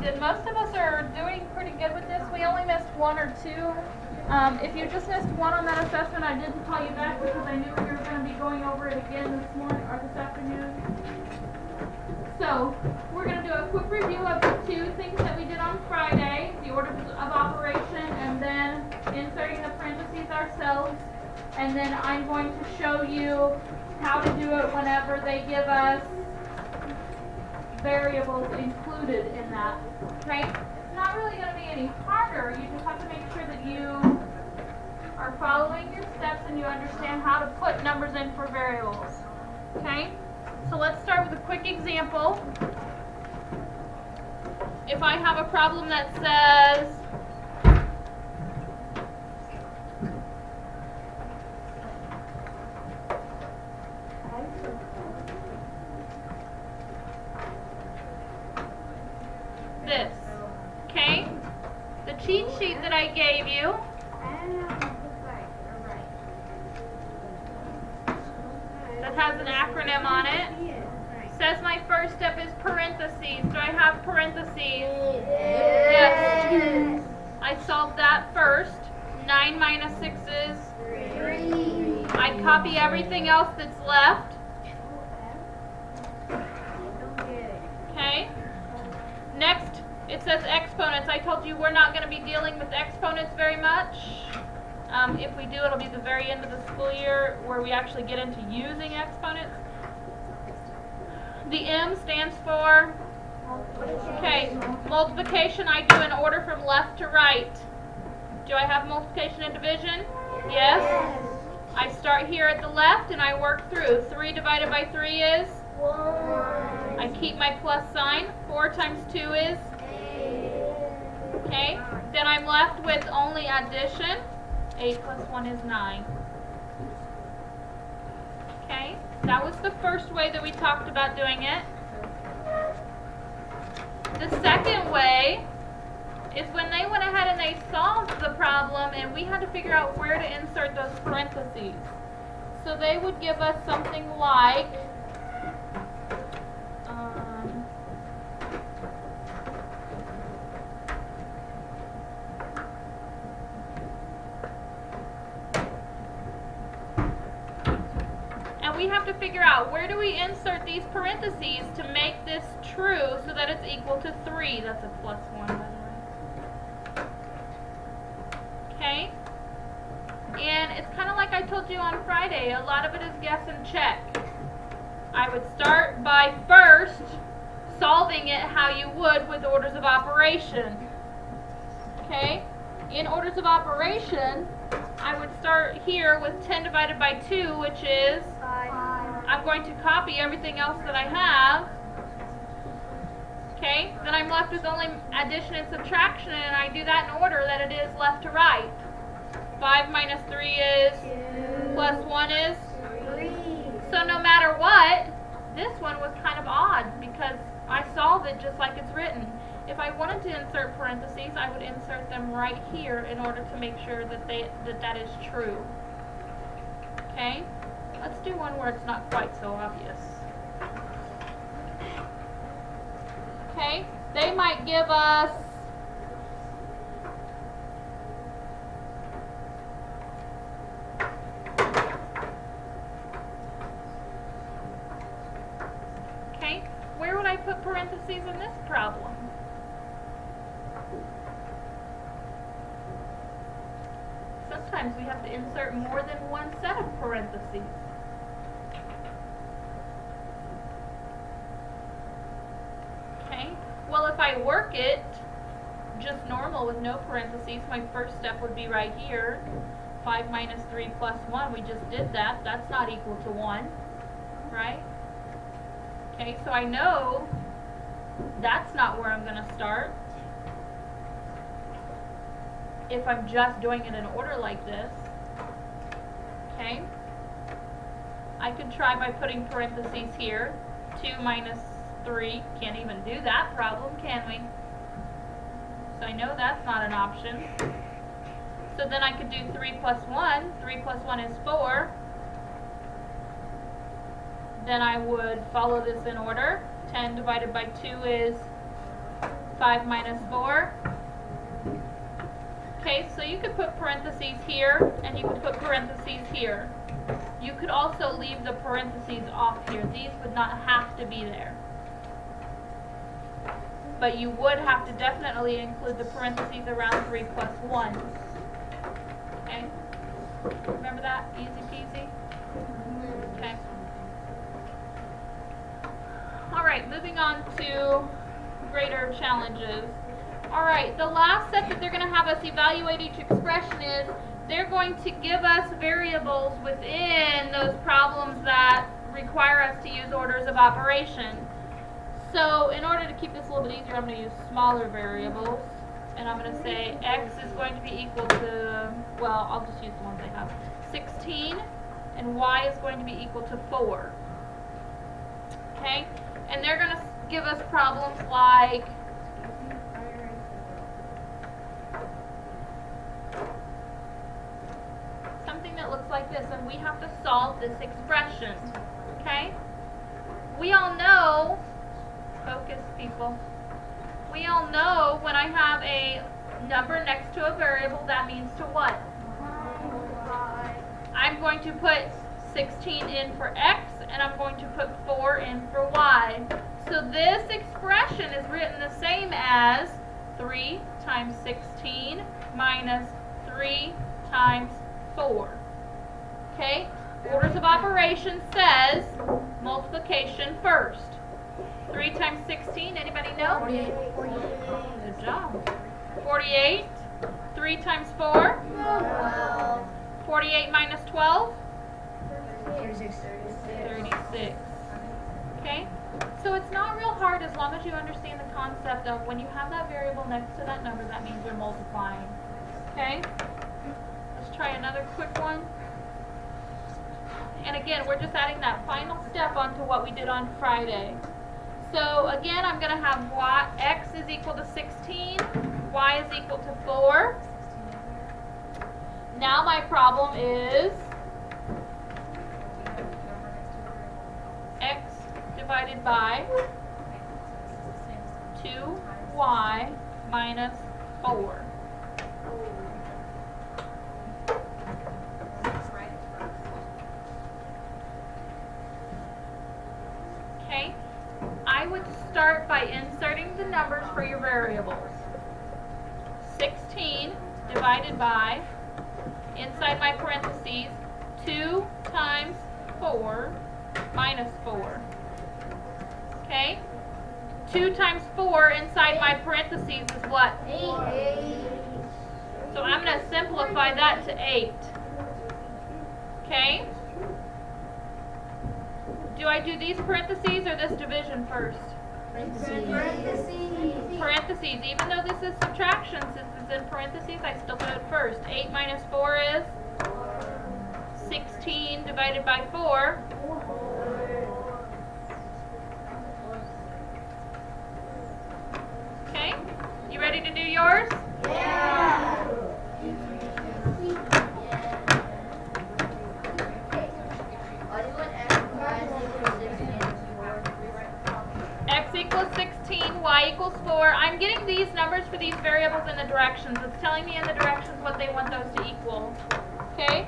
did. Most of us are doing pretty good with this. We only missed one or two. If you just missed one on that assessment, I didn't call you back because I knew we were going to be going over it again this morning or this afternoon. So, we're going to do a quick review of the two things that we did on Friday, the orders of operation, and then inserting the parentheses ourselves. And then I'm going to show you how to do it whenever they give us variables included in that. Okay? It's not really going to be any harder. You just have to make sure that you are following your steps and you understand how to put numbers in for variables. Okay? So let's start with a quick example. If I have a problem that says this, okay? The cheat sheet that I gave you that has an acronym on it says my first step is parentheses. Do I have parentheses? Yes. I solved that first. 9 minus 6 is 3. I copy everything else that's left. Okay. Next, it says exponents. I told you we're not going to be dealing with exponents very much. If we do, it'll be the very end of the school year where we actually get into using exponents. The M stands for, okay, multiplication I do in order from left to right. Do I have multiplication and division? Yes. I start here at the left and I work through. 3 divided by 3 is? 1. I keep my plus sign. 4 times 2 is? 8. Okay, then I'm left with only addition. 8 plus 1 is 9. Okay, that was the first way that we talked about doing it. The second way is when they went ahead and they solved the problem and we had to figure out where to insert those parentheses. So they would give us something like we have to figure out where do we insert these parentheses to make this true so that it's equal to 3. That's a plus 1, by the way. Okay? And it's kind of like I told you on Friday. A lot of it is guess and check. I would start by first solving it how you would with orders of operation. Okay? In orders of operation, I would start here with 10 divided by 2, which is 5. I'm going to copy everything else that I have. Okay, then I'm left with only addition and subtraction, and I do that in order that it is left to right. 5 minus 3 is 2. Plus 1 is 3. So no matter what, this one was kind of odd because I solved it just like it's written. If I wanted to insert parentheses, I would insert them right here in order to make sure that that is true. Okay? Let's do one where it's not quite so obvious. Okay? They might give us okay? Where would I put parentheses in this problem? Sometimes we have to insert more than one set of parentheses. Okay, well if I work it just normal with no parentheses, my first step would be right here. 5 minus 3 plus 1, we just did that. That's not equal to 1, right? Okay, so I know that's not where I'm going to start. If I'm just doing it in order like this. Okay? I could try by putting parentheses here. 2 minus 3. Can't even do that problem, can we? So I know that's not an option. So then I could do 3 plus 1. 3 plus 1 is 4. Then I would follow this in order. 10 divided by 2 is 5 minus 4. Okay, so you could put parentheses here, and you could put parentheses here. You could also leave the parentheses off here. These would not have to be there. But you would have to definitely include the parentheses around 3 plus 1. Okay? Remember that? Easy peasy? Okay. Alright, moving on to greater challenges. Alright, the last step that they're going to have us evaluate each expression is they're going to give us variables within those problems that require us to use orders of operation. So in order to keep this a little bit easier, I'm going to use smaller variables. And I'm going to say x is going to be equal to, well, I'll just use the ones I have, 16, and y is going to be equal to 4. Okay? And they're going to give us problems like something that looks like this, and we have to solve this expression. Okay? We all know, focus people, we all know when I have a number next to a variable, that means to what? I'm going to put 16 in for x, and I'm going to put 4 in for y. So this expression is written the same as 3 times 16 minus 3 times 4. Okay? Orders of operation says multiplication first. 3 times 16, anybody know? 48. Good job. 48. 3 times 4? 12. 48 minus 12? 36. 36. Okay? So it's not real hard as long as you understand the concept of when you have that variable next to that number, that means you're multiplying. Okay? Let's try another quick one. And again, we're just adding that final step onto what we did on Friday. So again, I'm going to have x is equal to 16, y is equal to 4. Now my problem is x divided by 2y minus 4. Okay, I would start by inserting the numbers for your variables. 16 divided by, inside my parentheses, 2 times 4 minus 4. Okay? 2 times 4 inside my parentheses is what? 8. So I'm going to simplify that to 8. Okay? Do I do these parentheses or this division first? Parentheses. Even though this is subtraction, since it's in parentheses, I still do it first. 8 minus 4 is? 16 divided by 4. Okay? You ready to do yours? Yeah. X equals 16, y equals 4. I'm getting these numbers for these variables in the directions. It's telling me in the directions what they want those to equal. Okay?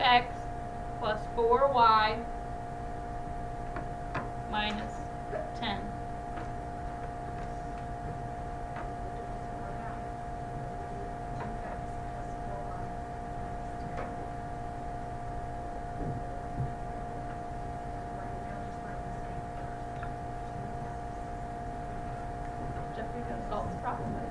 X plus 4y minus 10. Jeffrey, gonna solve this problem, buddy.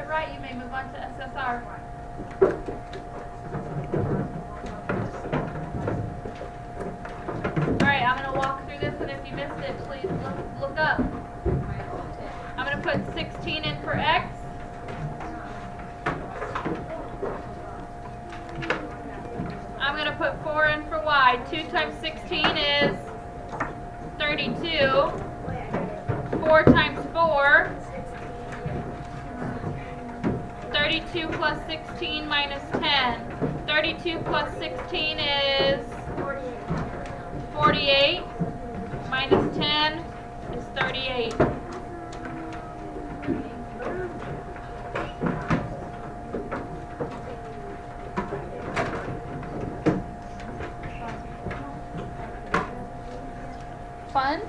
it right, you may move on to SSR. Alright, I'm going to walk through this, and if you missed it, please look up. I'm going to put 16 in for X. I'm going to put 4 in for Y. 2 times 16 is 32. 4 times 4. 32 plus 16 minus 10. 32 plus 16 is 48. Minus 10 is 38. Fun?